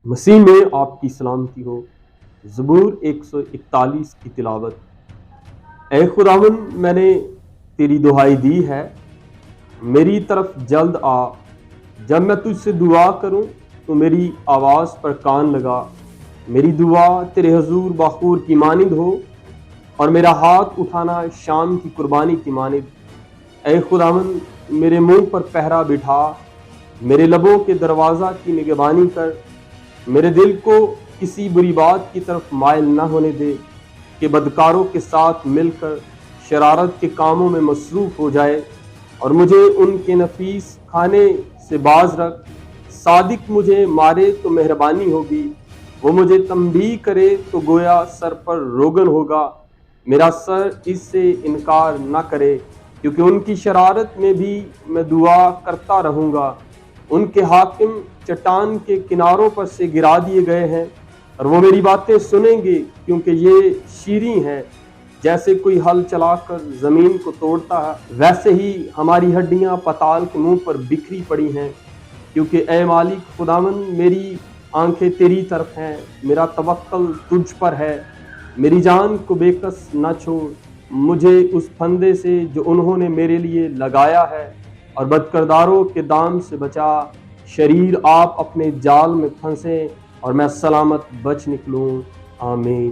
مسیح میں آپ کی سلامتی ہو۔ زبور 141 کی تلاوت۔ اے خداوند، میں نے تیری دہائی دی ہے، میری طرف جلد آ۔ جب میں تجھ سے دعا کروں تو میری آواز پر کان لگا۔ میری دعا تیرے حضور باخور کی مانند ہو، اور میرا ہاتھ اٹھانا شام کی قربانی کی مانند۔ اے خداوند، میرے منہ پر پہرا بٹھا، میرے لبوں کے دروازہ کی نگہبانی کر۔ میرے دل کو کسی بری بات کی طرف مائل نہ ہونے دے کہ بدکاروں کے ساتھ مل کر شرارت کے کاموں میں مصروف ہو جائے، اور مجھے ان کے نفیس کھانے سے باز رکھ۔ صادق مجھے مارے تو مہربانی ہوگی، وہ مجھے تنبیہ کرے تو گویا سر پر روغن ہوگا۔ میرا سر اس سے انکار نہ کرے، کیونکہ ان کی شرارت میں بھی میں دعا کرتا رہوں گا۔ ان کے حاکم چٹان کے کناروں پر سے گرا دیے گئے ہیں، اور وہ میری باتیں سنیں گے، کیونکہ یہ شیریں ہیں۔ جیسے کوئی ہل چلا کر زمین کو توڑتا ہے، ویسے ہی ہماری ہڈیاں پتال کے منہ پر بکھری پڑی ہیں۔ کیونکہ اے مالک خداوند، میری آنکھیں تیری طرف ہیں، میرا توکل تجھ پر ہے۔ میری جان کو بے کس نہ چھوڑ، مجھے اس پھندے سے جو انہوں نے میرے لیے لگایا ہے، اور بدکرداروں کے دام سے بچا۔ شریر آپ اپنے جال میں پھنسے، اور میں سلامت بچ نکلوں۔ آمین۔